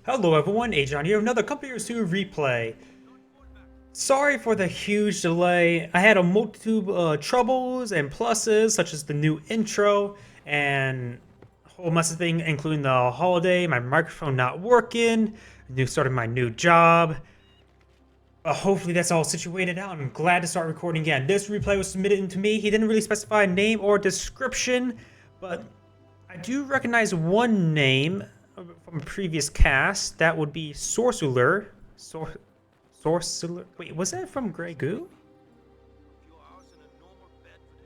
Hello everyone, Agion here, another Company or 2 replay. Sorry for the huge delay. I had a multitude troubles and pluses, such as the new intro and a whole mess of things, including the holiday, my microphone not working, starting my new job. Hopefully that's all situated out. I'm glad to start recording again. This replay was submitted to me. He didn't really specify a name or description, but I do recognize one name from a previous cast. That would be Sorcerer. Sorcerer. Wait, was that from Grey Goo?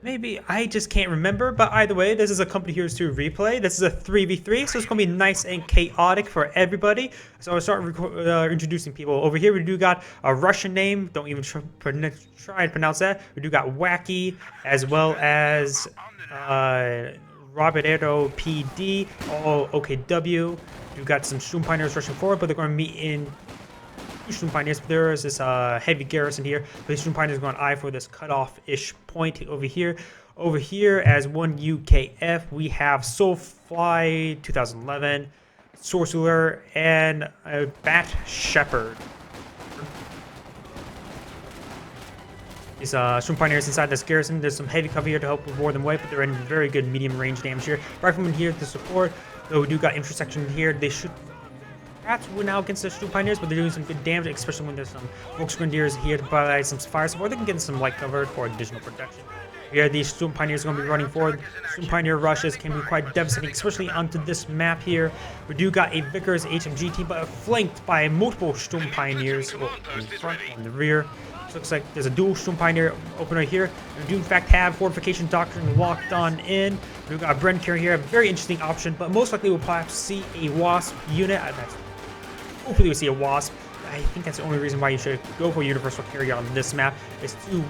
Maybe, I just can't remember, but either way, this is a Company Heroes 2 replay. This is a 3v3, so it's going to be nice and chaotic for everybody. So I'll start introducing people. Over here, we do got a Russian name. Don't even try and pronounce that. We do got Wacky, as well as Roberto PD, all OKW. We got some Shroom Pioneers rushing forward, but they're going to meet in Shroom Pioneers. There is this heavy garrison here, but the Shroom Pioneers are going to eye for this cutoff-ish point over here. Over here, as one UKF, we have Soulfly 2011, Sorcerer, and Bat Shepherd. These Shroom Pioneers inside this garrison. There's some heavy cover here to help ward them away, but they're in very good medium range damage here. Riflemen here to support, though we do got intersection here. They should perhaps win out against the Shroom Pioneers, but they're doing some good damage, especially when there's some Volksgrenadiers here to provide some fire support. They can get some light cover for additional protection. Here, these Shroom Pioneers are going to be running forward. Shroom Pioneer rushes can be quite devastating, especially onto this map here. We do got a Vickers HMG team, but flanked by multiple Shroom Pioneers in front and the rear. So looks like there's a dual Shroom Pioneer opener here. We do in fact have Fortification Doctrine locked on in. We've got a Bren carrier here, a very interesting option, but most likely we'll perhaps see a Wasp unit. Hopefully we see a Wasp. I think that's the only reason why you should go for Universal Carrier on this map. It's too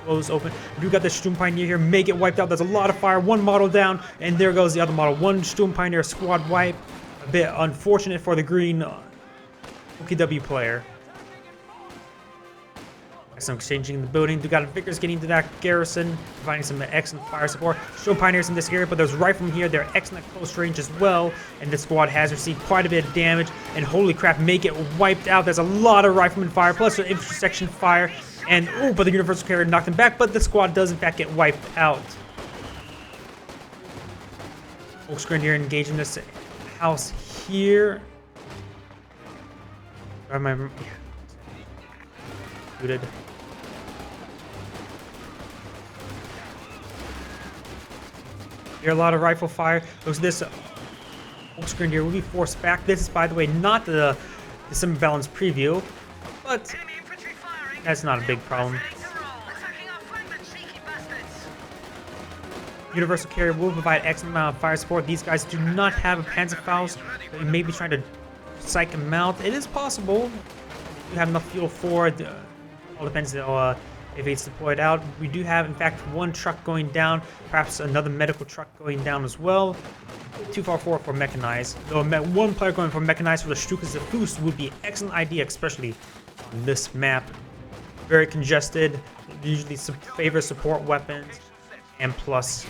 close open. We do got the Shroom Pioneer here, may get wiped out. There's a lot of fire. One model down, and there goes the other model. One Shroom Pioneer squad wipe. A bit unfortunate for the green OKW player. Some exchanging in the building. We got Vickers getting into that garrison, providing some excellent fire support. Shroom Pioneers in this area, but there's riflemen here. They're excellent at close range as well, and this squad has received quite a bit of damage. And holy crap, may get wiped out. There's a lot of rifleman fire, plus the intersection fire, and oh, but the Universal Carrier knocked him back. But the squad does in fact get wiped out. Volksgrenadier engaging this house here. Booted. Hear a lot of rifle fire. Looks this Volksgrenadier will be forced back. This is, by the way, not the December balance preview, but that's not a big problem. Universal Carrier will provide excellent amount of fire support. These guys do not have a Panzerfaust. They may be trying to psych them out. It is possible. You have enough fuel for it. All depends if it's deployed out. We do have, in fact, one truck going down, perhaps another medical truck going down as well. Too far forward for mechanized. Though one player going for mechanized for the Stukas of Boost would be an excellent idea, especially on this map. Very congested, usually favor support weapons, and plus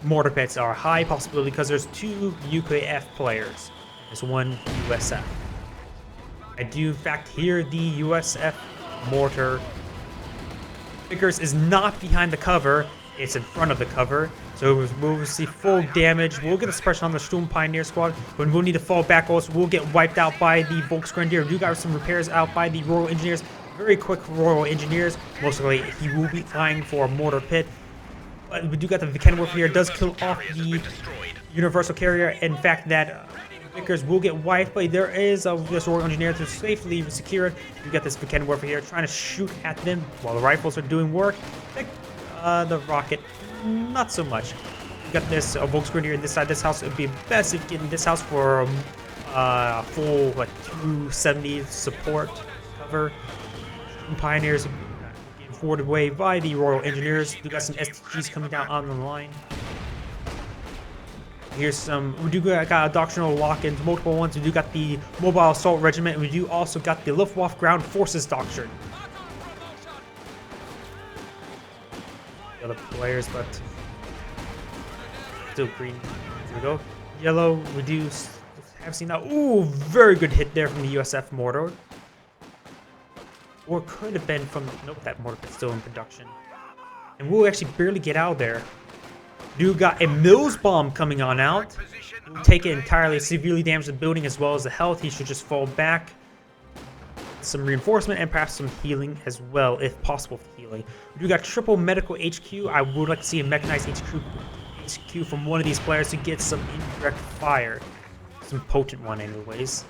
mortar pits are a high possibility because there's two UKF players. There's one USF. I do, in fact, hear the USF mortar. Vickers is not behind the cover, it's in front of the cover, so we'll see full damage. We'll get a suppression on the Shroom Pioneer squad, but we'll need to fall back also. We'll get wiped out by the Volksgrenadier. We do got some repairs out by the Royal Engineers, very quick Royal Engineers. Most likely he will be flying for a mortar pit, but we do got the Kenworth here. It does kill off the Universal Carrier. In fact, that Vickers will get wiped, but there is this Royal Engineer to safely secure it. You got this Kenworth here trying to shoot at them while the rifles are doing work. The rocket, not so much. You got this Volksgrenadier in this side. This house, it would be best if you get in this house for full like 270 support cover. Pioneers getting forwarded away by the Royal Engineers. We got some STGs coming down on the line. Here's some, we do got a doctrinal lock-ins, multiple ones. We do got the Mobile Assault Regiment, and we do also got the Luftwaffe Ground Forces Doctrine. The other players, but still green. Here we go. Yellow, we do have seen that. Ooh, very good hit there from the USF mortar. Or could have been from... Nope, that mortar is still in production. And we'll actually barely get out of there. Dude got a Mills bomb coming on out. We'll take it entirely, severely damage the building as well as the health. He should just fall back. Some reinforcement and perhaps some healing as well, if possible for healing. We do got triple medical HQ. I would like to see a mechanized HQ from one of these players to get some indirect fire. Some potent one anyways.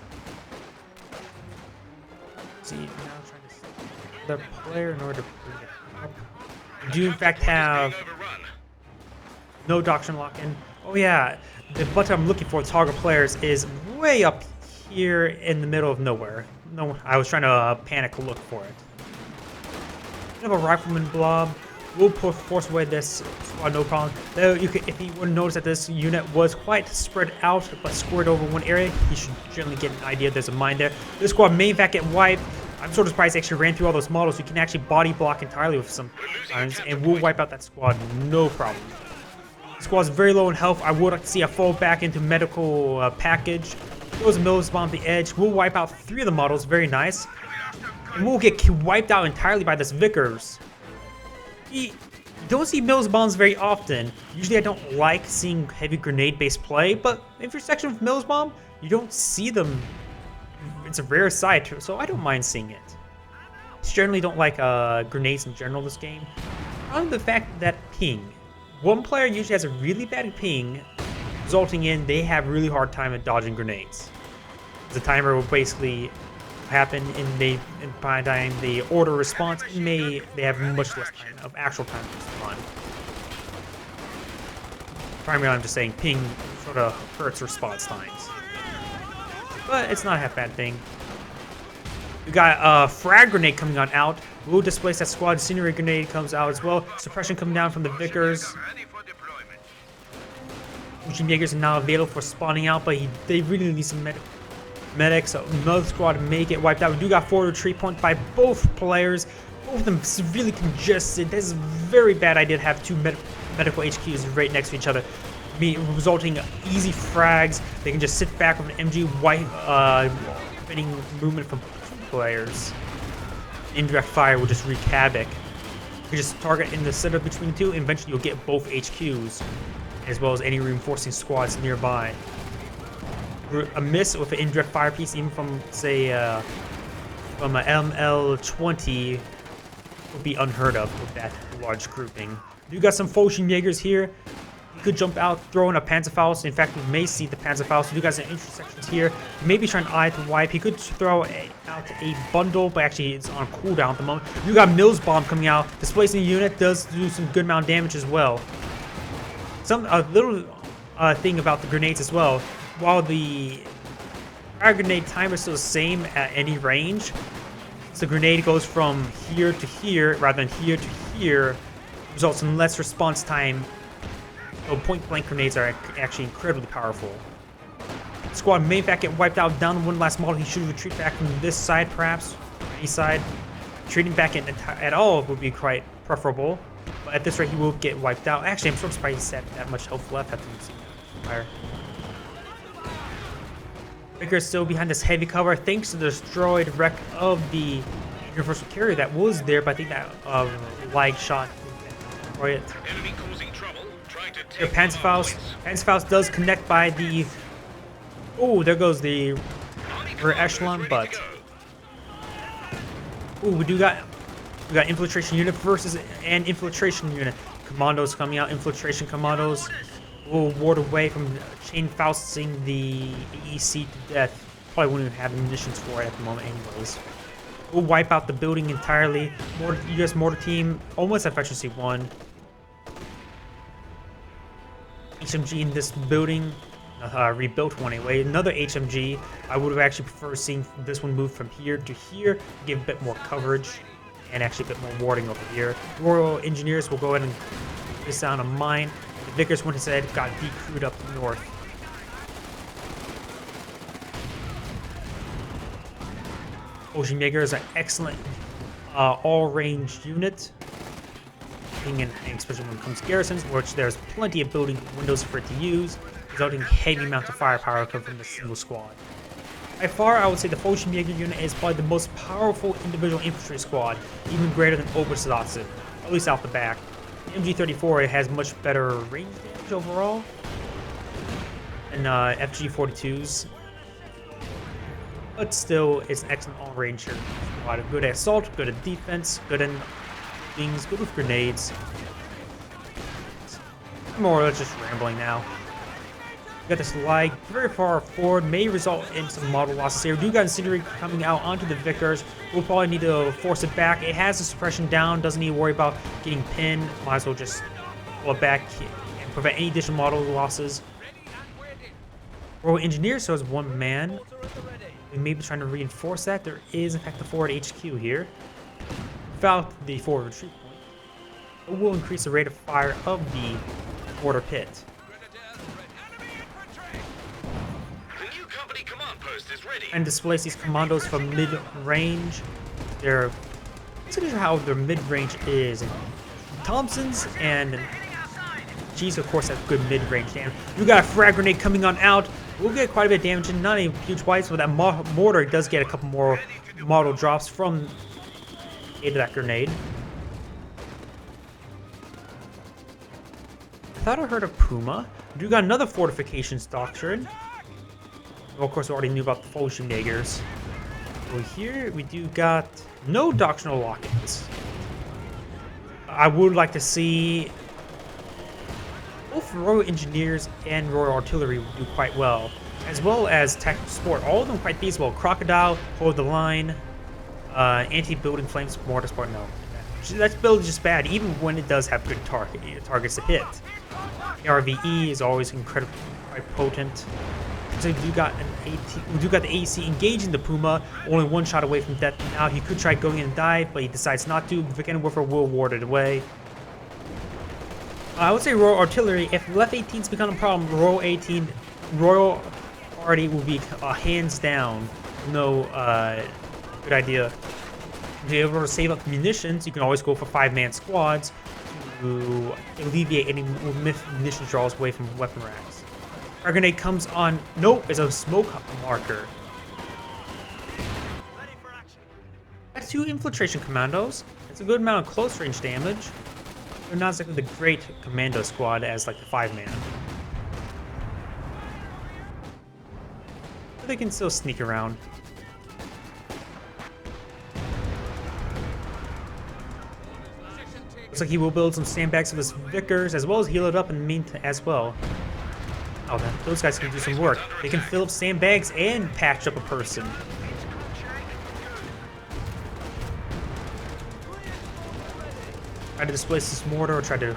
See, now I'm trying to see the player in order to bring it up. We do in fact have no doctrine lock-in. Oh yeah, the button I'm looking for, target players, is way up here in the middle of nowhere. No, I was trying to panic look for it. We have a rifleman blob. We'll force away this squad, no problem. Though you could, if you would notice that this unit was quite spread out, but squared over one area, he should generally get an idea there's a mine there. This squad may in fact get wiped. I'm sort of surprised they actually ran through all those models. You can actually body block entirely with some irons, and we'll wipe out that squad, no problem. The squad's very low in health. I would like to see a fall back into medical package. Throws a Mills bomb at the edge. We'll wipe out 3 of the models, very nice. And we'll get wiped out entirely by this Vickers. You don't see Mills bombs very often. Usually I don't like seeing heavy grenade-based play, but if you're section with Mills bomb, you don't see them. It's a rare sight, so I don't mind seeing it. Generally don't like grenades in general this game. On the fact that ping. One player usually has a really bad ping, resulting in they have really hard time at dodging grenades. The timer will basically happen and by the time the order response, they have much less time of actual time to respond. Primarily I'm just saying ping sort of hurts response times. But it's not a half bad thing. We got a frag grenade coming on out. We'll displace that squad. Incendiary grenade comes out as well. Suppression coming down from the Vickers. Jaegers are now available for spawning out, but they really need some medics. So another squad may get wiped out. We do got forward retreat point by both players. Both of them severely congested. This is a very bad idea to have 2 medical HQs right next to each other, resulting in easy frags. They can just sit back with an MG preventing movement from 2 players. Indirect fire will just wreak havoc. You just target in the center between the 2, and eventually you'll get both HQs, as well as any reinforcing squads nearby. A miss with an indirect fire piece, even from, say, from a ML20, would be unheard of with that large grouping. You got some Foshin Jaegers here. You could jump out, throw in a Panzerfaust. In fact, we may see the Panzerfaust. You guys in intersections here. Maybe try an eye to wipe. He could throw out a bundle, but actually it's on cooldown at the moment. You got Mills bomb coming out. Displacing the unit does do some good amount of damage as well. A little thing about the grenades as well. While the fire grenade timer is still the same at any range, so the grenade goes from here to here rather than here to here, results in less response time. So point-blank grenades are actually incredibly powerful. The squad may in fact get wiped out down one last model. He should retreat back from this side, perhaps, any side. Retreating back in at all would be quite preferable. But at this rate, he will get wiped out. Actually, I'm sort of surprised he had that much health left after using fire. Vicker is still behind this heavy cover thanks to the destroyed wreck of the universal carrier that was there, but I think that lag shot destroyed it. Your Panzerfaust does connect by the... Oh, there goes the rear echelon, but... Oh, we got infiltration unit versus an infiltration unit. Commandos coming out, infiltration commandos will ward away from chain fausting the AEC to death. Probably wouldn't even have munitions for it at the moment anyways. We'll wipe out the building entirely. US mortar team almost efficiency 1. HMG in this building, rebuilt one anyway. Another HMG. I would have actually preferred seeing this one move from here to here, give a bit more coverage and actually a bit more warding over here. Royal Engineers will go ahead and place down a mine. The Vickers went ahead, got decrewed up north. Ocean Jaeger is an excellent all-range unit. Especially when it comes to garrisons, which there's plenty of building windows for it to use. resulting heavy amount of firepower coming from the single squad. By far, I would say the Fallschirmjäger unit is probably the most powerful individual infantry squad, even greater than Obersoldaten, at least out the back. The MG34 has much better range damage overall, and FG42s, but still, it's an excellent all-range squad. Good at assault, good at defense, good in things, good with grenades. I'm more or less just rambling now. Got this lag very far forward, may result in some model losses here. We do got incendiary coming out onto the Vickers. We'll probably need to force it back. It has the suppression down, doesn't need to worry about getting pinned. Might as well just pull it back and prevent any additional model losses. Royal Engineer shows one man. We may be trying to reinforce that. There is, in fact, the forward HQ here. Without the forward retreat point, it will increase the rate of fire of the mortar pit. And displace these commandos from mid-range. They're consider how their mid-range is. Thompson's and G's of course have good mid-range damage. You got a frag grenade coming on out. We'll get quite a bit of damage and not any huge wipes, but that mortar does get a couple more model drops from that grenade. I thought I heard of Puma. You got another fortifications doctrine. Well, of course, we already knew about the Fallschirmjägers. Over here, we do got no doctrinal lock-ins. I would like to see both Royal Engineers and Royal Artillery do quite well as tactical support. All of them quite feasible. Crocodile, Hold the Line, anti-building flames, mortar support. No, that build is just bad, even when it does have good targets to hit. RVE is always incredibly quite potent. So we do got the AC engaging the Puma, only one shot away from death now. He could try going in and dive, but he decides not to. Vickenwerfer will ward it away. I would say Royal Artillery, if left 18's become a problem, Royal Party will be hands down no good idea. To be able to save up munitions, you can always go for 5-man squads to alleviate any munition draws away from weapon racks. Our grenade comes on. Nope, it's a smoke marker. That's 2 infiltration commandos. That's a good amount of close range damage. They're not exactly the great commando squad as like the 5-man. But they can still sneak around. Looks like he will build some sandbags with his Vickers as well as heal it up in the meantime as well. Oh, man, those guys can do some work. They can fill up sandbags and patch up a person. Try to displace this mortar or try to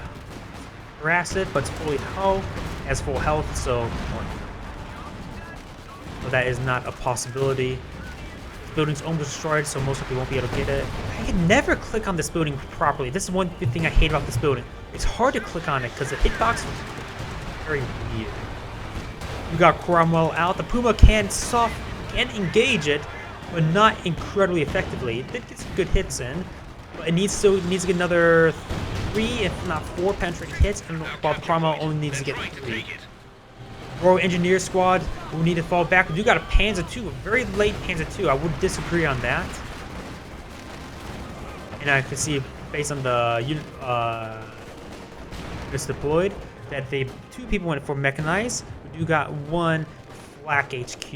harass it, but it's fully health, has full health, so that is not a possibility. This building's almost destroyed, so most likely won't be able to get it. I can never click on this building properly. This is one good thing I hate about this building. It's hard to click on it because the hitbox is very weird. You got Cromwell out. The Puma can engage it, but not incredibly effectively. It did get some good hits in, but it needs to get another 3, if not 4 penetrating hits, and while the Cromwell only needs to get 3. Royal Engineer Squad will need to fall back. We do got a Panzer II, a very late Panzer II. I would disagree on that. And I can see, based on the unit that's deployed, that 2 people went for mechanized. We do got 1 flak HQ,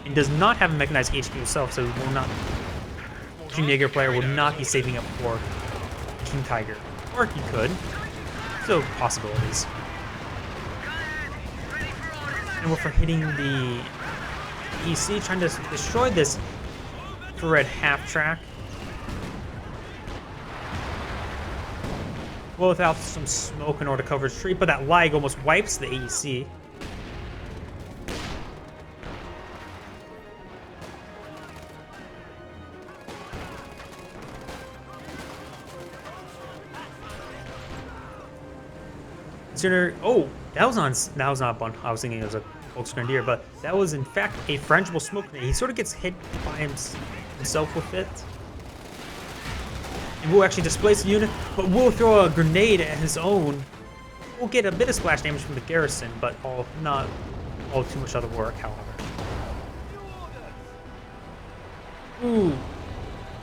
and does not have a mechanized HQ itself, so will not. Jäger player will not be saving up for King Tiger, or he could. Still possibilities. And we're for hitting the EC, trying to destroy this red half track. Well, without some smoke in order to cover his tree, but that lag almost wipes the AEC. Oh, that was not a bun. I was thinking it was a Volks Grenadier, but that was in fact a frangible smoke grenade. He sort of gets hit by himself with it. And will actually displace the unit, but will throw a grenade at his own We'll get a bit of splash damage from the garrison, but not all too much other work, however. Ooh.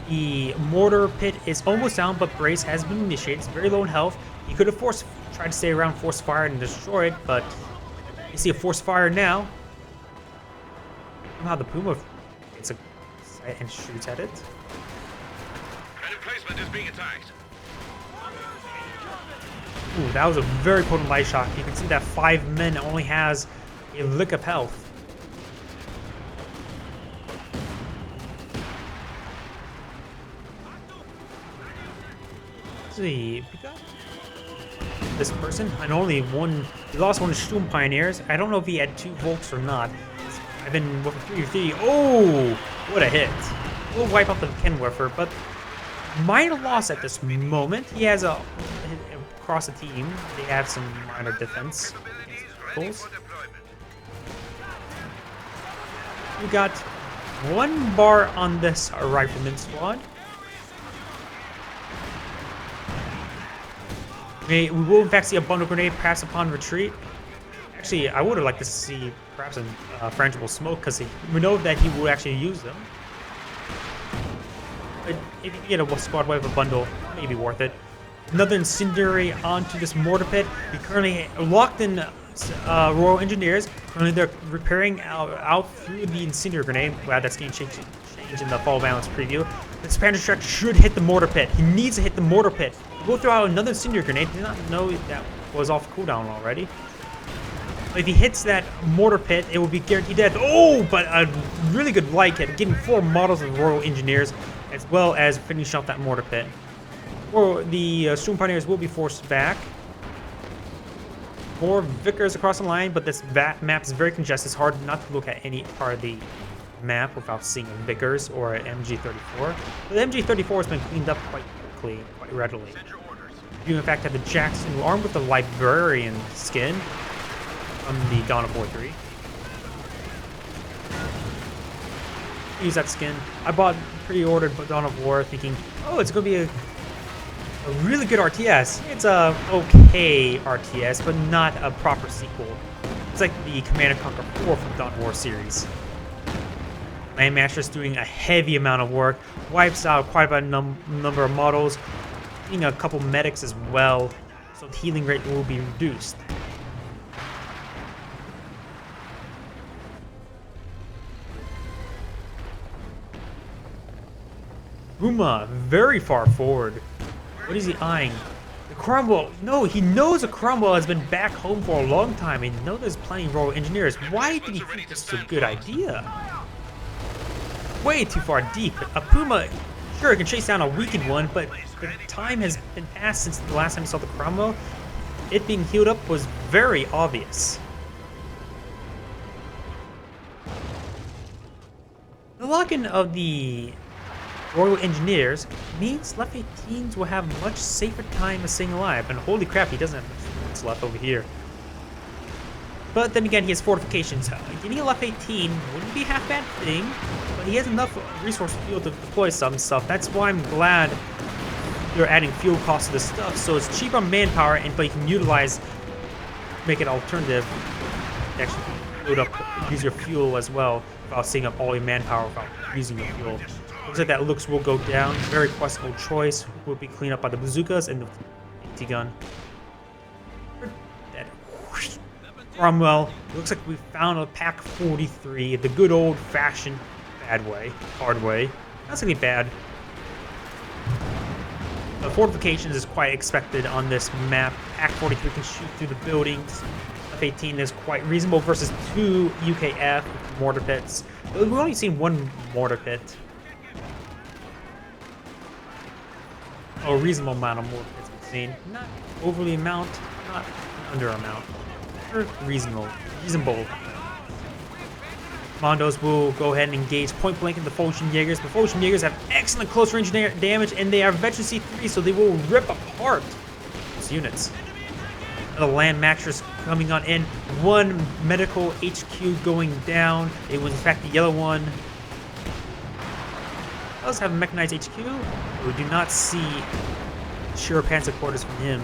The mortar pit is almost down, but Brace has been initiated. It's very low in health. He could have tried to stay around, force fire, and destroy it, but you see a force fire now. Somehow the Puma gets a sight and shoots at it. An emplacement is being attacked. Ooh, that was a very potent light shock. You can see that 5 men only has a lick of health. See, we got this person, and only one. He lost one of the Sturm Pioneers. I don't know if he had 2 Volks or not. I've been with 3-3. Oh, what a hit! We'll wipe out the Kenwerfer, but minor loss at this moment. He has across the team. They have some minor defense. Goals. We got 1 bar on this rifleman squad. We will in fact see a bundle grenade pass upon retreat. Actually, I would have liked to see perhaps a frangible smoke because we know that he will actually use them. But if you get a squad wipe, a bundle, maybe worth it. Another incendiary onto this mortar pit. We currently locked in Royal Engineers. Currently they're repairing out through the incendiary grenade. Wow, that's getting changed in the fall balance preview. This Panther Strike should hit the mortar pit. He needs to hit the mortar pit. We'll throw out another incendiary grenade. Did not know that was off cooldown already. But if he hits that mortar pit, it will be guaranteed death. Oh, but a really good light hit, getting 4 models of Royal Engineers, as well as finishing off that mortar pit. Or the Sturm Pioneers will be forced back. More Vickers across the line, but this map is very congested. It's hard not to look at any part of the map without seeing a Vickers or an MG34. But the MG34 has been cleaned up quite quickly, quite readily. You in fact have the Jackson armed with the Librarian skin from the Dawn of War 3. Use that skin. I pre-ordered Dawn of War thinking, oh, it's going to be a really good RTS. It's a okay RTS, but not a proper sequel. It's like the Command & Conquer 4 from the Dawn of War series. Landmaster's doing a heavy amount of work, wipes out quite a number of models, getting a couple medics as well, so the healing rate will be reduced. Puma, very far forward. What is he eyeing? The Cromwell. No, he knows a Cromwell has been back home for a long time. And he knows there's plenty of Royal Engineers. Why did he think this was a good idea? Way too far deep. A Puma, sure, it can chase down a weakened one, but the time has been passed since the last time we saw the Cromwell. It being healed up was very obvious. The lock-in of the Royal Engineers means left 18s will have much safer time of staying alive, and holy crap, he doesn't have much units left over here. But then again, he has fortifications. Getting a left 18 wouldn't be a half bad thing, but he has enough resource fuel to deploy some stuff. That's why I'm glad they're adding fuel costs to this stuff, so it's cheap on manpower, but you can utilize, make it alternative, to actually load up, use your fuel as well, without saving up all your manpower without using your fuel. Looks like that looks will go down. Very questionable choice. Will be cleaned up by the bazookas and the anti-gun. Cromwell. Looks like we found a Pack 43, the good old-fashioned bad way, hard way. Not really bad. The fortifications is quite expected on this map. Pack 43 can shoot through the buildings. F-18 is quite reasonable versus 2 UKF mortar pits. We've only seen 1 mortar pit. A reasonable amount of mortar pits we've seen. Not overly amount, not under amount. Reasonable. Mondos will go ahead and engage point blank in the Fulton Jaegers. The Fulton Jaegers have excellent close range damage, and they are veteran C3, so they will rip apart those units. The land maxers coming on in. 1 medical HQ going down. It was in fact the yellow one. Does have a mechanized HQ. We do not see sure panzer quarters from him.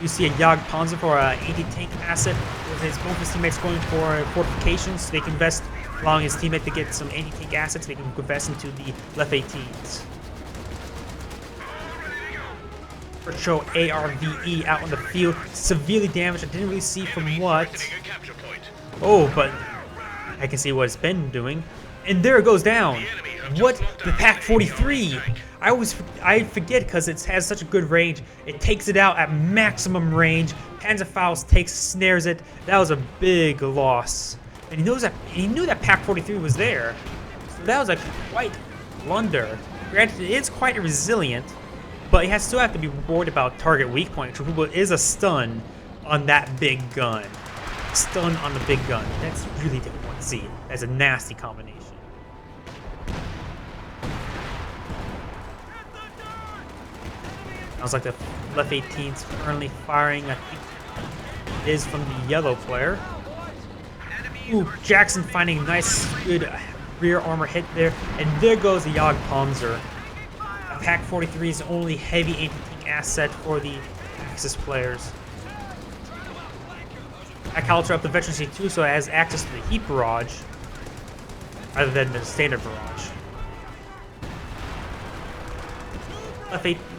You see a Jagdpanzer for an anti-tank asset, with both of his teammates going for fortifications, so they can invest, allowing his teammate to get some anti-tank assets, they can invest into the left 18s. First show ARVE out on the field, severely damaged. I didn't really see from what. Oh, but I can see what it's been doing. And there it goes down. What? The Pak-43. I forget because it has such a good range. It takes it out at maximum range. Panzerfaust snares it. That was a big loss. And he knew that Pak-43 was there. So that was a quite blunder. Granted, it is quite resilient, but he still have to be worried about target weak point, which is a stun on that big gun. Stun on the big gun. That's really difficult to see. That's a nasty combination. Sounds like the left 18's currently firing. I think it is from the yellow player. Ooh, Jackson finding a nice, good rear armor hit there. And there goes the Jagdpanzer. A Pak-43 is the only heavy anti-tank asset for the Axis players. I caliber up the veterancy too, so it has access to the heat barrage rather than the standard barrage.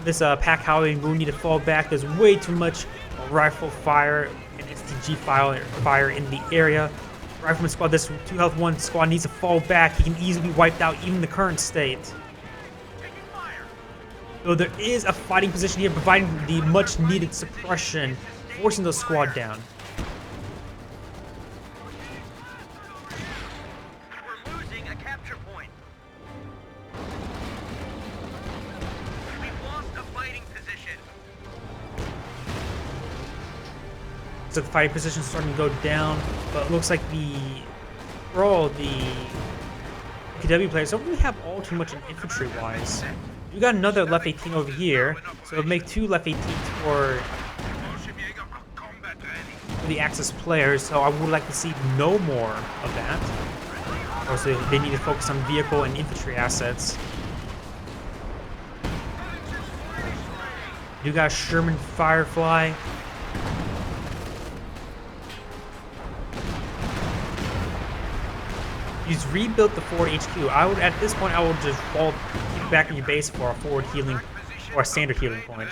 This Pak Howling will need to fall back. There's way too much rifle fire and STG fire in the area. Rifleman squad, this 2 health 1 squad needs to fall back. He can easily be wiped out even in the current state. Though there is a fighting position here, providing the much needed suppression, forcing the squad down. We're losing a capture point. We've lost a fighting position. So the fighting position is starting to go down, but it looks like the PW players don't really have all too much in infantry-wise. We got another left 18 over here, so it'll make 2 left 18s for the Axis players, so I would like to see no more of that. Also, they need to focus on vehicle and infantry assets. You got Sherman Firefly. He's rebuilt the forward HQ. At this point, I would just fall back in your base for a forward healing or a standard healing point.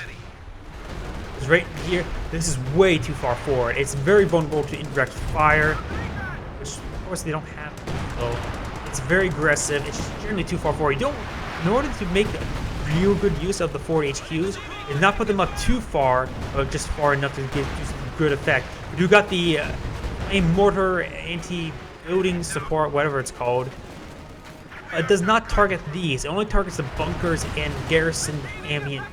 Because right here, this is way too far forward. It's very vulnerable to indirect fire, which of course they don't have. So it's very aggressive. It's generally too far forward. In order to make real good use of the forward HQs, is not put them up too far, but just far enough to get just good effect. You got the mortar anti-building support, whatever it's called. It does not target these. It only targets the bunkers and garrison ambient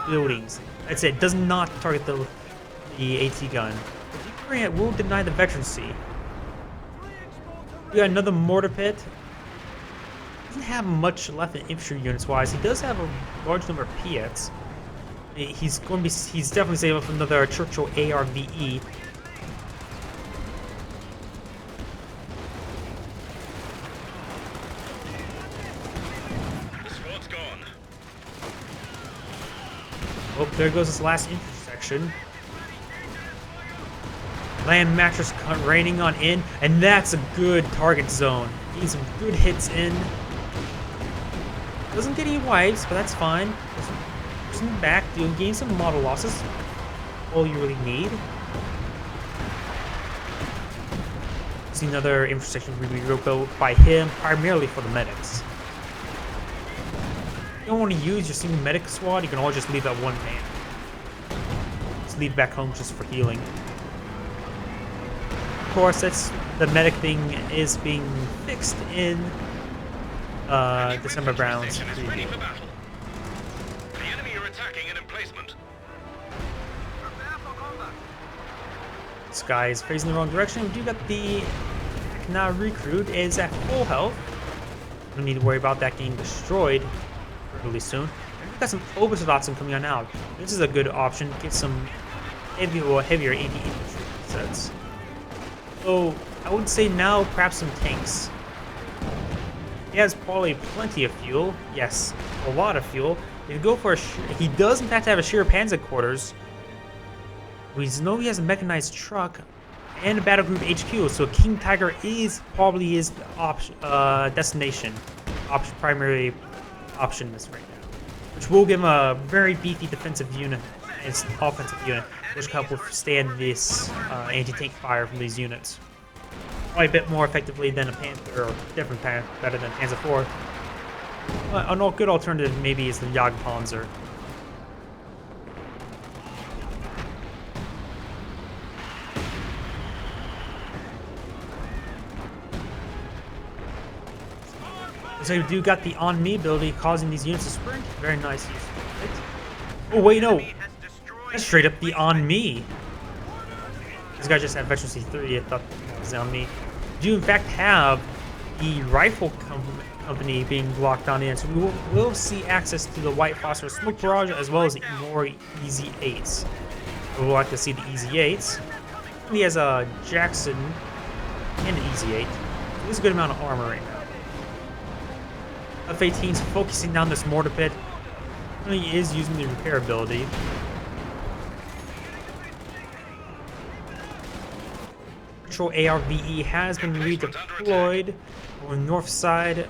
buildings. That's it. It does not target the AT gun. It will deny the veterancy. We got another mortar pit. Doesn't have much left in infantry units wise. He does have a large number of PX. He's definitely saving up for another Churchill ARVE. Oh, there goes this last intersection. Land mattress raining on in, and that's a good target zone. Getting some good hits in. Doesn't get any wipes, but that's fine. Pushing back, you'll gain some model losses. All you really need. See another intersection rebuilt by him, primarily for the medics. If you don't want to use your single medic squad, you can always just leave that one man. Just leave back home just for healing. Of course, the medic thing is being fixed in December Brown's preview. The enemy are attacking an emplacement. This guy is facing the wrong direction. We do got the now recruit is at full health. Don't need to worry about that getting destroyed really soon. We've got some Obersoldaten coming on out. This is a good option. Get some heavier anti-infantry sets. So I would say now perhaps some tanks. He has probably plenty of fuel. Yes, a lot of fuel. If you go for he does in fact have a sheer panzer quarters. We know he has a mechanized truck and a battle group HQ, so King Tiger is probably his option, destination, primary option this right now, which will give him a very beefy defensive unit and offensive unit, which can help withstand this anti-tank fire from these units. Probably a bit more effectively than a Panther, or different better than Panzer IV. But a good alternative maybe is the Jagdpanzer. So you do got the on me ability causing these units to sprint. Very nice use. Oh wait, no. That's straight up the on me. This guy just had veteran C3. I thought it was on me. You do in fact have the rifle company being locked on in, so we will see access to the white phosphorus smoke barrage as well as the more easy 8s. We'll like to see the easy 8s. He has a Jackson and an easy 8. There's a good amount of armor right now. F-18's focusing down this mortar pit. He is using the repair ability. Control ARVE has been redeployed on the north side.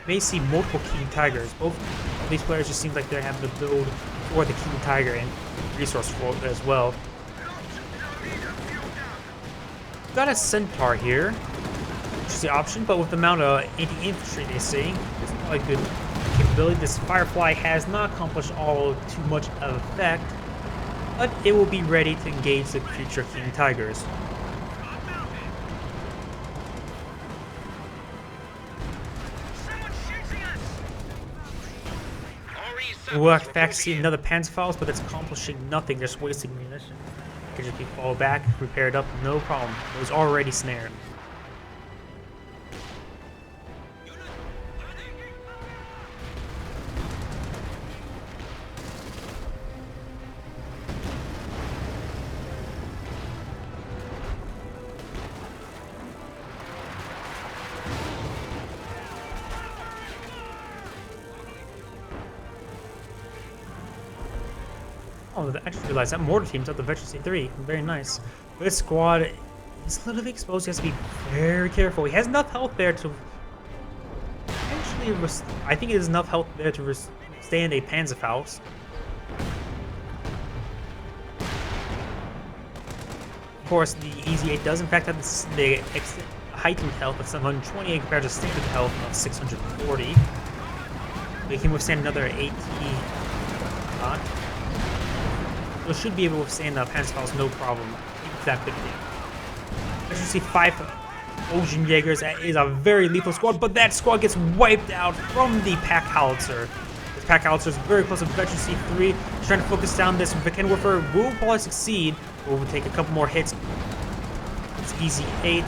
May see multiple King Tigers. Both of these players just seem like they have the build for the King Tiger and resource float as well. Got a Centaur here, which is the option, but with the amount of anti-infantry they see, it's probably a good capability. This Firefly has not accomplished too much of effect, but it will be ready to engage the future King Tigers. We'll in fact see another Panzerfaust, but it's accomplishing nothing, just wasting munitions. It can just be followed back, repaired up, no problem. It was already snared. Oh, I just realized that mortar team's up the veteran C3. Very nice. This squad is a little bit exposed. He has to be very careful. He has enough health there to actually. I think he has enough health there to withstand a Panzerfaust. Of course, the Easy 8 does in fact have the heightened health of 728 compared to standard health of 640. They can withstand another 80. So it should be able to withstand the Panzerfaust no problem. That could be. As you see, 5 Ocean Jaegers. That is a very lethal squad, but that squad gets wiped out from the Pack Howitzer. This Pack Howitzer is very close to veteran C3. He's trying to focus down this. Wickenwerfer will probably succeed, but will take a couple more hits. It's Easy 8.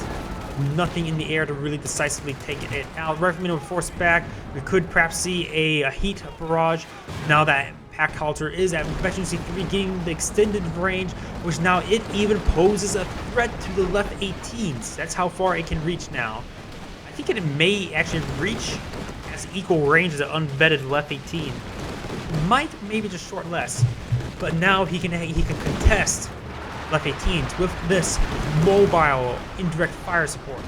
Nothing in the air to really decisively take it out. Riflemen will force back. We could perhaps see a heat barrage now that Pack Howitzer is at veteran C3 getting the extended range, which now it even poses a threat to the left 18s. That's how far it can reach now. I think it may actually reach as equal range as an unvetted left 18. Might maybe just short less, but now he can contest left 18s with this mobile indirect fire support.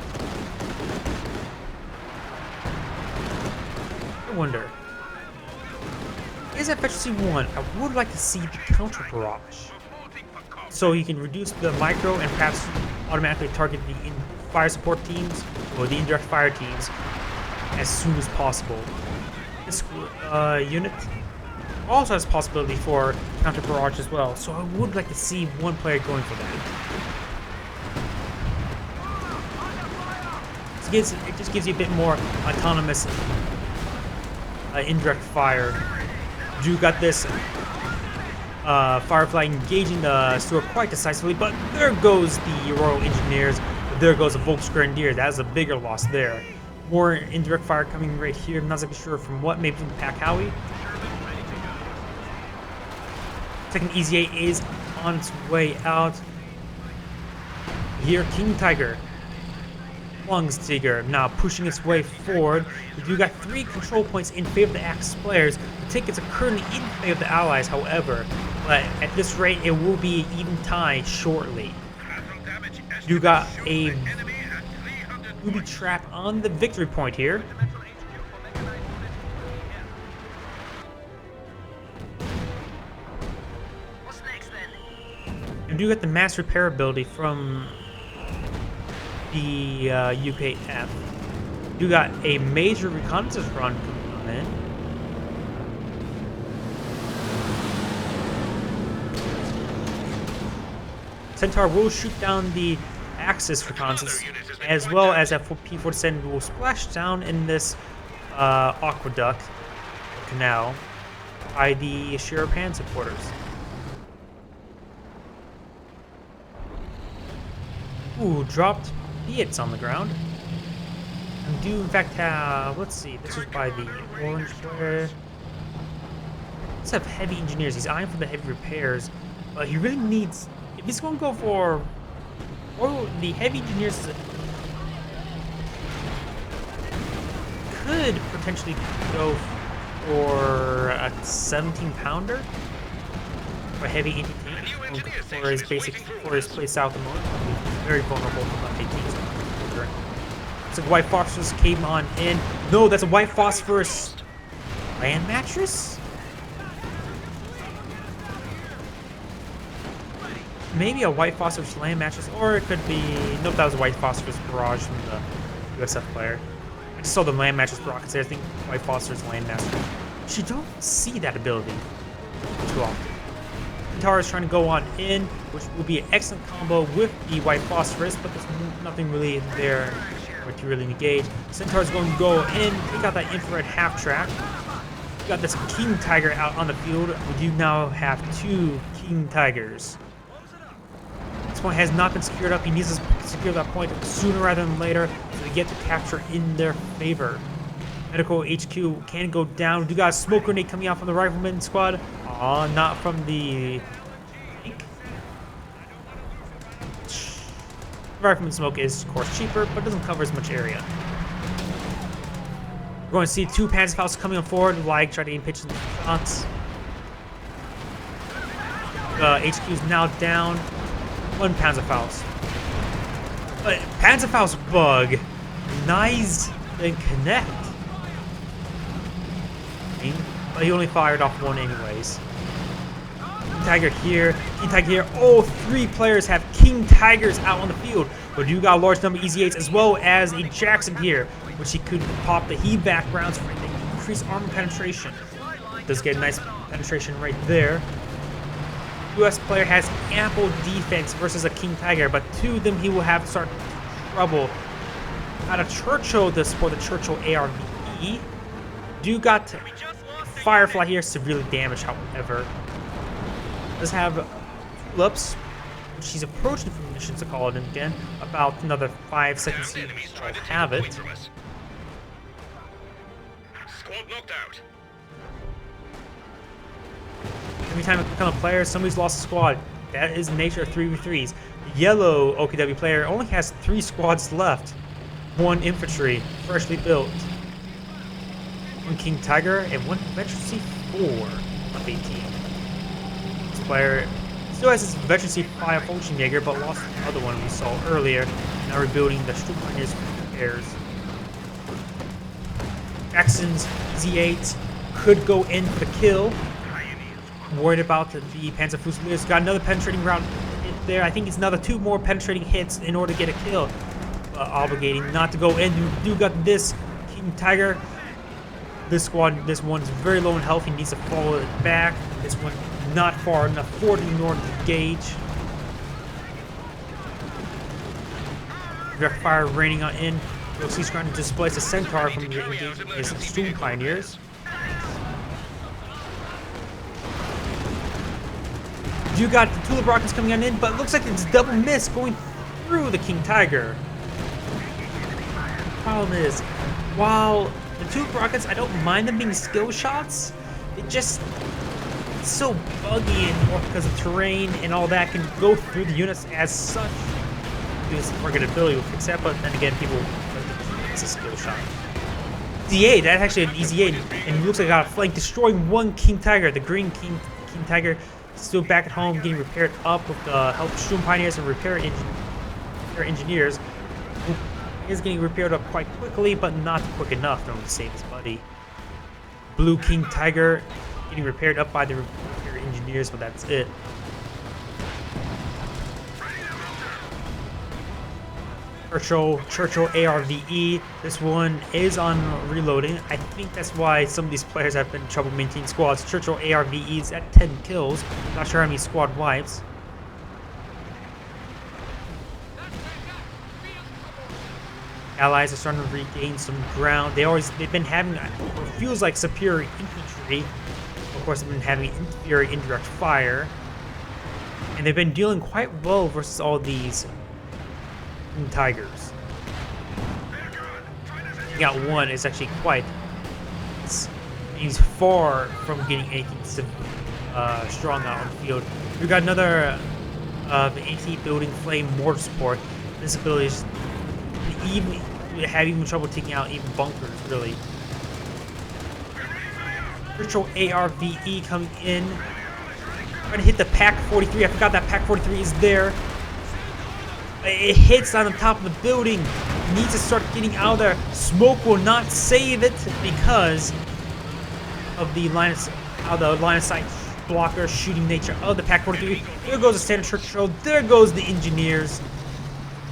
I wonder. Is at veteran C1, I would like to see the counter barrage, so he can reduce the micro and perhaps automatically target the fire support teams or the indirect fire teams as soon as possible. This unit also has possibility for counter barrage as well, so I would like to see one player going for that. It just gives you a bit more autonomous indirect fire. You got this Firefly engaging the Stuart quite decisively, but there goes the Royal Engineers, there goes the Volksgrenadier. That is a bigger loss there. More indirect fire coming right here. I'm not exactly sure from what, maybe from the Pack Howie. Second Easy 8 is on its way out. Here, King Tiger. Tiger now pushing its way forward. We do got 3 control points in favor of the Axis players. The tickets are currently in favor of the Allies, however. But at this rate, it will be even tie shortly. You got a booby trap on the victory point here. You do get the mass repair ability from the UKF. You got a major reconnaissance run coming in. Centaur will shoot down the Axis reconnaissance, as well as that P-47 will splash down in this aqueduct canal by the Shirapan supporters. Ooh, dropped hits on the ground. And do in fact have, let's see, this was by the orange player. Let's have heavy engineers. He's eyeing for the heavy repairs, but he really needs, if he's going to go for, or the heavy engineers could potentially go for a 17-pounder for heavy anti-tank for his basic, for his place south of north. Very vulnerable to left ATs. It's like white phosphorus came on in. No, that's a white phosphorus land mattress? Maybe a white phosphorus land mattress, or it could be... Nope, that was a white phosphorus barrage from the USF player. I just saw the land mattress rockets there. I think white phosphorus land mattress. You don't see that ability too often. Centaur is trying to go on in, which will be an excellent combo with the white phosphorus, but there's nothing really there to really engage. Centaur is going to go in, take out that infrared half track. We got this King Tiger out on the field. We do now have 2 King Tigers. This point has not been secured up. He needs to secure that point sooner rather than later so they get to capture in their favor. Medical HQ can go down. We do got a smoke grenade coming out from the rifleman squad. Aw, not from the tank. Rifleman smoke is, of course, cheaper, but doesn't cover as much area. We're going to see 2 Panzerfaust coming on forward, like try to aim pitch shots. HQ is now down. 1 Panzerfaust. But Panzerfaust bug. Nice and connect. But he only fired off 1 anyways. King Tiger here, King Tiger here. Oh, 3 players have King Tigers out on the field. But you got a large number of Easy 8s as well as a Jackson here, which he could pop the heat back rounds for increased armor penetration. Does get a nice penetration right there. US player has ample defense versus a King Tiger, but 2 of them he will have to start trouble. Out of Churchill, this for the Churchill ARVE. Do got Firefly here, severely damaged, however. Does have Tulips, which she's approaching from missions to call it in again. About another 5 seconds to have it. Squad knocked out. Every time it becomes a player, somebody's lost a squad. That is the nature of 3v3s. The yellow OKW player only has 3 squads left. 1 infantry, freshly built. 1 King Tiger, and 1 Veteran C4 of 18. This player still has his Veteran C5 Function Jaeger, but lost the other one we saw earlier. Now rebuilding the Stroop Pioneers repairs. Jackson's Z8 could go in for the kill. Worried about the Panzer Fusiliers. Got another penetrating round hit there. I think it's another 2 more penetrating hits in order to get a kill. Obligating not to go in. You do got this King Tiger. This squad, this one's very low in health. He needs to follow it back. This one not far enough for the North to engage. Direct fire raining on in. You'll see he's trying to displace a Centaur from the engagement his Stroop Pioneers. You got the Tulip Rockets coming on in, but it looks like it's double miss going through the King Tiger. The problem is, while the Tulip Rockets, I don't mind them being skill shots, it just, it's so buggy and because of terrain and all that can go through the units as such. This targetability will fix that, but then again, people, it's a skill shot. Z8, that's actually an easy 8, and it looks like I got a flank destroying 1 King Tiger, the green King Tiger. still back at home getting repaired up with the help of Shroom Pioneers and repair engineers. He is getting repaired up quite quickly, but not quick enough in order to save his buddy. Blue King Tiger getting repaired up by the repair engineers, but that's it. Churchill ARVE. This one is on reloading. I think that's why some of these players have been in trouble maintaining squads. Churchill ARVE is at 10 kills. Not sure how many squad wipes. Allies are starting to regain some ground. They've been having what feels like superior infantry. Of course, they've been having inferior indirect fire, and they've been dealing quite well versus all these tigers. You got one is actually quite. He's far from getting anything strong out on the field. We got another AT building flame mortar support. This ability is even trouble taking out even bunkers, really. Virtual ARVE coming in. Trying to hit the Pack 43. I forgot that Pack 43 is there. It hits on the top of the building. It needs to start getting out of there. Smoke will not save it because of the line of sight blocker shooting nature of the Pack 43. There goes the standard Churchill. There goes the engineers.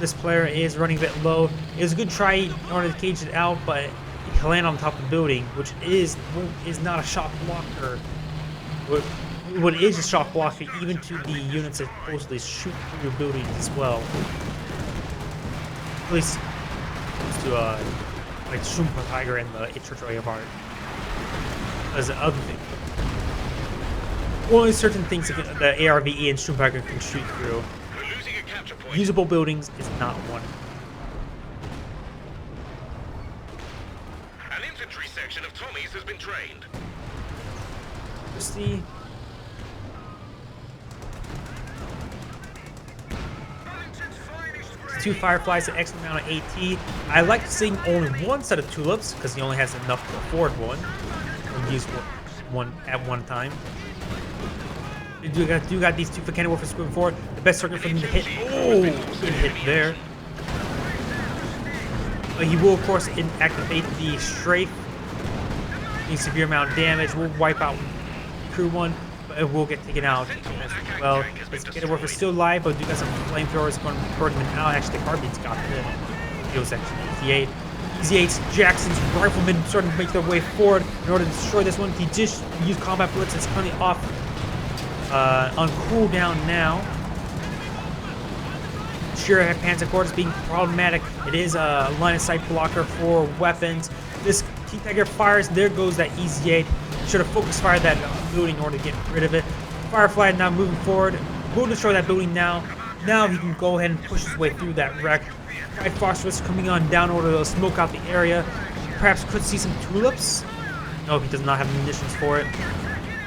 This player is running a bit low. It was a good try in order to cage it out, but he landed on top of the building, which is not a shock blocker. What is a shock blocker, even to the units that supposedly shoot through your buildings as well. At least to like Shumpa Tiger and the Churchill AFR. As the other thing. Only certain things that the ARVE and Shumpa Tiger can shoot through. Usable buildings is not one. An infantry section of Tommies has been trained. Let's see. Two Fireflies, an excellent amount of AT. I like seeing only one set of tulips because he only has enough to afford one. Or use one at one time. We do got these two for cannon warfare moving forward. The best target for him to hit. Oh, good hit there. But he will, of course, activate the strafe. Needs severe amount of damage. We'll wipe out crew one, but it will get taken out as well. His cannon warfare is still alive, but do got some flamethrowers going to burn him out. Actually, the carbine's got him. It was actually Easy 8. Easy 8's Jackson's riflemen starting to make their way forward in order to destroy this one. He just used combat blitz. It's currently off. On cooldown now. Sure, Panzer Corps is being problematic. It is a line of sight blocker for weapons. This King Tiger fires. There goes that Easy 8. Should have focus fired that building in order to get rid of it. Firefly now moving forward. Will destroy that building now. Now he can go ahead and push his way through that wreck. Pride Phosphorus coming on down in order to smoke out the area. Perhaps could see some tulips. No, he does not have munitions for it.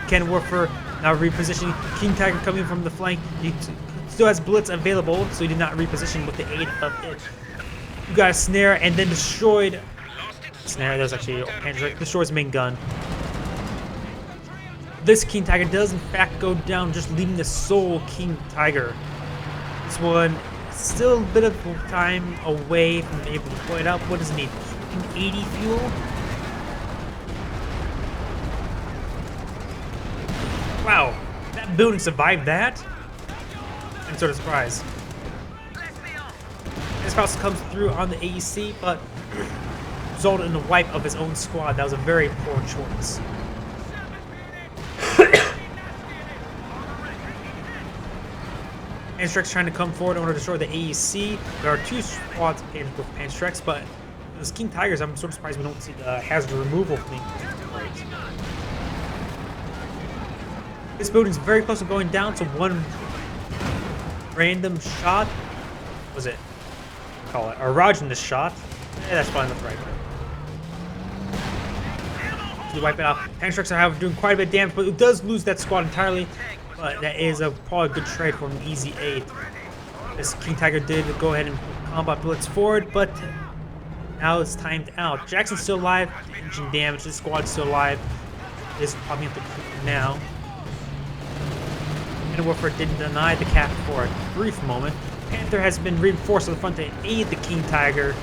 Cannon warfare. Now repositioning. King Tiger coming from the flank. He still has blitz available, so he did not reposition with the aid of it. You got a snare and then destroyed. Snare, that was actually Hendrik. Destroys main gun. This King Tiger does in fact go down, just leaving the sole King Tiger. This one still a bit of time away from being able to deploy it out. What does it need? 80 fuel? Wow, that building survived that? I'm sort of surprised. This house comes through on the AEC, but resulted in the wipe of his own squad. That was a very poor choice. Panstrex trying to come forward in order to destroy the AEC. There are two squads with Panstrex, but those King Tigers, I'm sort of surprised we don't see the hazard removal thing. This building's very close to going down, so one random shot. Was it? Call it a Rajna shot. Yeah, that's fine. That's right. To wipe it out. Panstrex are doing quite a bit of damage, but it does lose that squad entirely. But that is probably a good trade for an Easy 8. This King Tiger did go ahead and combat blitz forward, but now it's timed out. Jackson's still alive. Engine damage. This squad's still alive. This is probably at the now. And Warfare didn't deny the cap for a brief moment. Panther has been reinforced to the front to aid the King Tiger.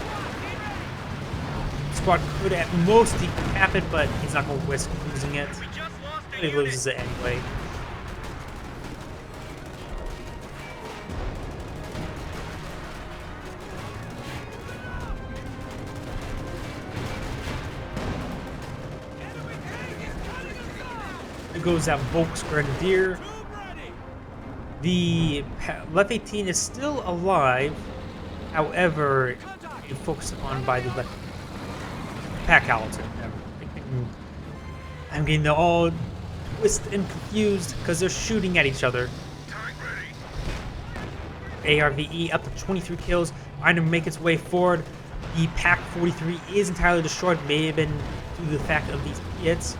Squad could at most decap it, but he's not going to risk losing it. But he loses it anyway. Here goes that Volksgrenadier. The left 18 is still alive, however, it's focused on by the left pack howitzer. I'm getting them all twisted and confused because they're shooting at each other. ARVE up to 23 kills, trying to make its way forward. The Pack 43 is entirely destroyed, may have been due to the fact of these hits.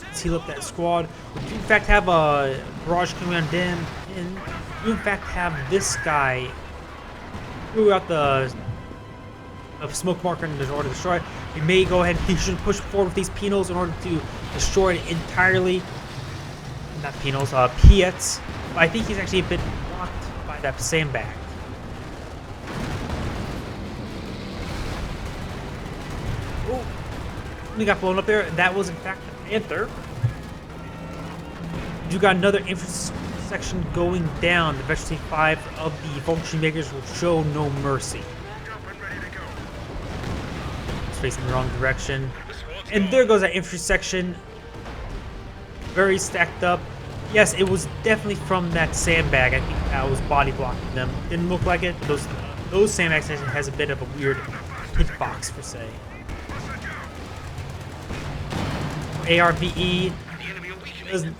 Let's heal up that squad. We do in fact have a barrage coming on them, and we in fact have this guy throughout the smoke marker in order to destroy it. We may go ahead, he should push forward with these penals in order to destroy it entirely. Not penals, Piets. But I think he's actually a bit blocked by that sandbag. Oh, we got blown up there. That was in fact the Panther. You got another infantry section going down. The Vegetation 5 of the Vulture Makers will show no mercy. It's facing the wrong direction. And there goes that infantry section. Very stacked up. Yes, it was definitely from that sandbag. I think that was body blocking them. Didn't look like it, but those sandbags has a bit of a weird hitbox per se. ARVE.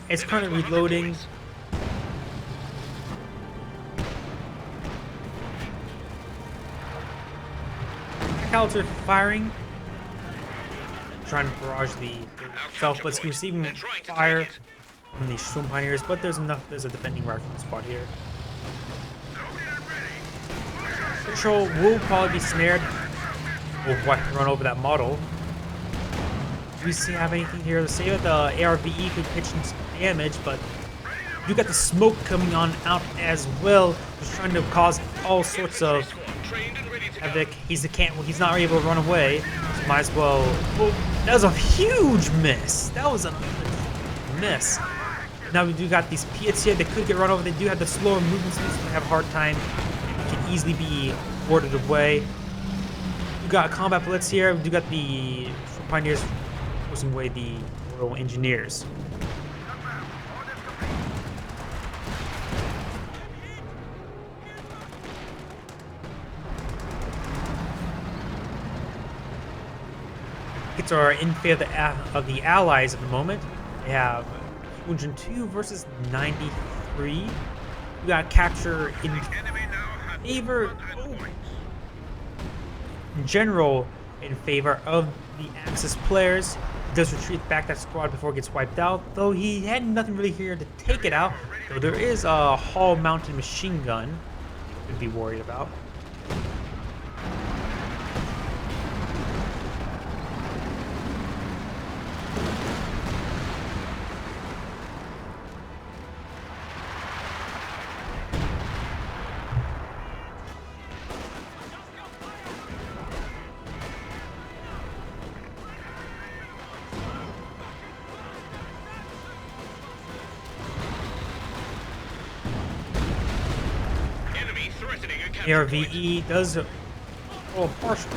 It's currently reloading. Howitzer firing. Trying to barrage the self, but it's receiving fire from the Storm Pioneers, but there's a defending rifle squad here. Patrol will probably be snared. We'll run over that model. Do we have anything here to say that the ARVE could pitch in some damage, but you got the smoke coming on out as well, just trying to cause all sorts of havoc. He's not able to run away, so might as well. Well, that was a huge miss. That was a miss. Now we do got these Piets here. They could get run over. They do have the slower movement speed, so they have a hard time. They can easily be warded away. We got combat blitz here. We do got the Pioneers forcing away the Royal Engineers. It's are in favor of the Allies at the moment. They have 202 versus 93. We got capture in favor. In general, in favor of the Axis players. He does retreat back that squad before it gets wiped out, though he had nothing really here to take it out. Though there is a hull-mounted machine gun to be worried about. ARVE does partial.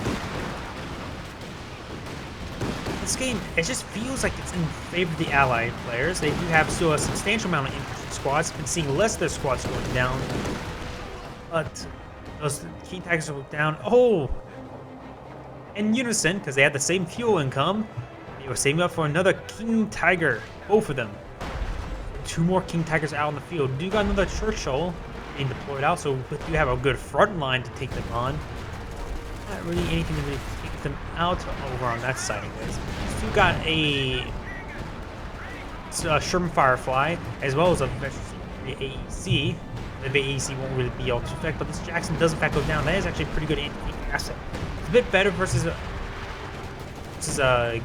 This game, it just feels like it's in favor of the Allied players. They do have still a substantial amount of infantry squads. Been seeing less of their squads going down, but those King Tigers are down. Oh, in unison because they had the same fuel income. They were saving up for another King Tiger. Both of them. 2 more King Tigers out on the field. We do got another Churchill being deployed out, so you have a good front line to take them on. Not really anything to really take them out over on that side, anyways. We've got a Sherman Firefly, as well as a AEC. The AEC won't really be all too effective, but this Jackson does in fact go down. That is actually a pretty good anti-tank asset. It's a bit better versus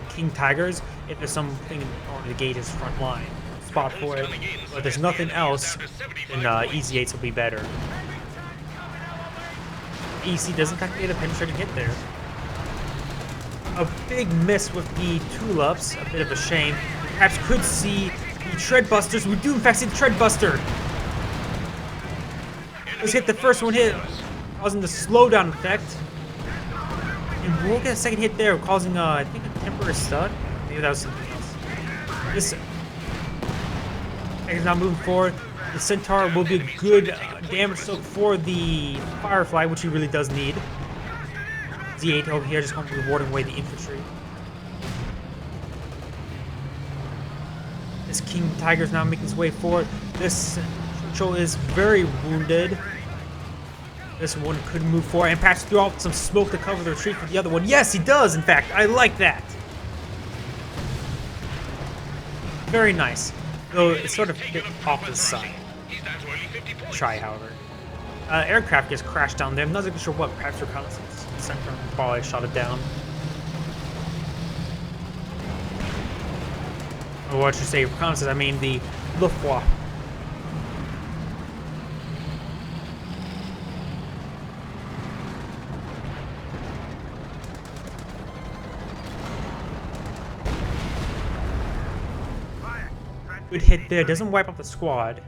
King Tigers if there's something in order to gauge his front line. spot for it. But if there's nothing else, then Easy 8s will be better. EC doesn't technically get a penetrating hit there. A big miss with the tulips, a bit of a shame. Perhaps could see the Treadbusters. We do in fact see the Treadbuster. Let's hit the first one hit, causing the slowdown effect. And we'll get a second hit there, causing I think a temporary stun. Maybe that was something else. This is now moving forward. The Centaur will be a good damage soak for the Firefly, which he really does need. Z8 over here just going to be warding away the infantry. This King Tiger is now making his way forward. This Churchill is very wounded. This one could move forward and perhaps throw out some smoke to cover the retreat for the other one. Yes, he does, in fact. I like that. Very nice. Though it's sort of a bit off to the side. Try, however. Aircraft gets crashed down there. I'm not even sure what. Perhaps reconnaissance. Center probably shot it down. Or what should say reconnaissance? I mean the Luftwaffe. Good hit there. Doesn't wipe out the squad.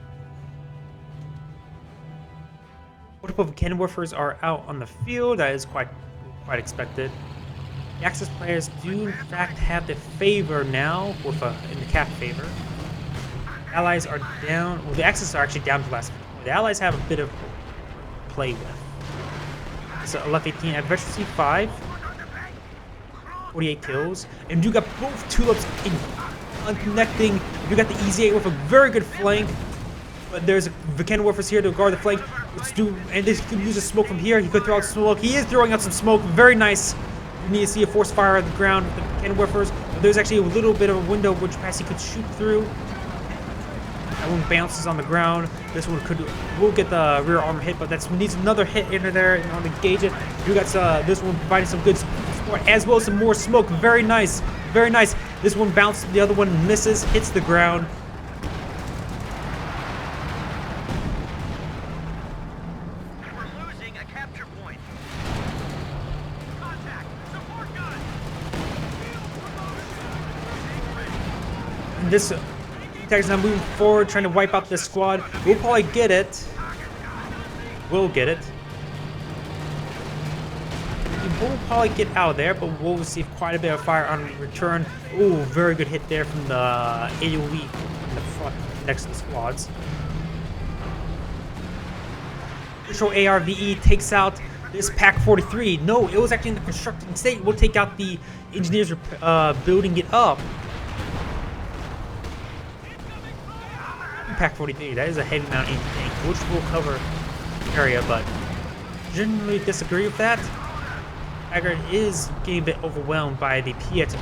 Multiple cannon woofers are out on the field. That is quite expected. The Axis players do in fact have the favor now, with in the cap favor. Allies are down. Well, the Axis are actually down to last. The Allies have a bit of play with. So left 18 at Veteran C5, 48 kills, and you got both tulips in connecting. You got the Easy 8 with a very good flank. But there's the cannon woofers here to guard the flank. Let's do, and this could use a smoke from here. He could throw out smoke. He is throwing out some smoke. Very nice. You need to see a force fire at the ground with the cannon woofers. There's actually a little bit of a window which perhaps he could shoot through. That one bounces on the ground. This one will get the rear armor hit, but that needs another hit into there in order to engage it. You got this one providing some good support as well as some more smoke. Very nice. Very nice. This one bounced. The other one misses, hits the ground. This tag's now moving forward, trying to wipe out this squad. We'll probably get it. We'll get it. We'll probably get out of there, but we'll receive quite a bit of fire on return. Ooh, very good hit there from the AoE in the front next to the squads. Control ARVE takes out this Pack 43. No, it was actually in the constructing state. We'll take out the engineers building it up. Pack 43, that is a heavy mount tank, which will cover the area, but generally disagree with that. Haggard is getting a bit overwhelmed by the Piet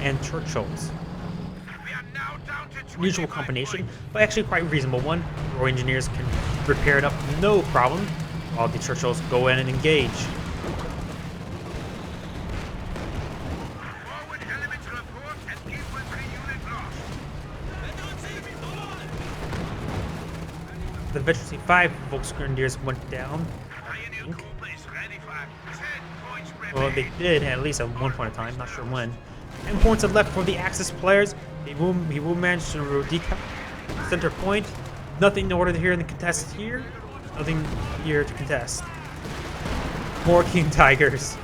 and Churchills. Unusual combination, but actually quite reasonable one. Royal engineers can repair it up no problem, while the Churchills go in and engage. The Veteran C5 Volksgrenadiers went down, I think. Well, they did at least at one point in time, not sure when. 10 points are left for the Axis players. He will manage to decap center point. Nothing in order here in the contest here. Nothing here to contest. More King Tigers.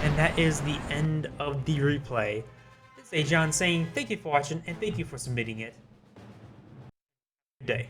And that is the end of the replay. This is Agion saying thank you for watching and thank you for submitting it. Good day.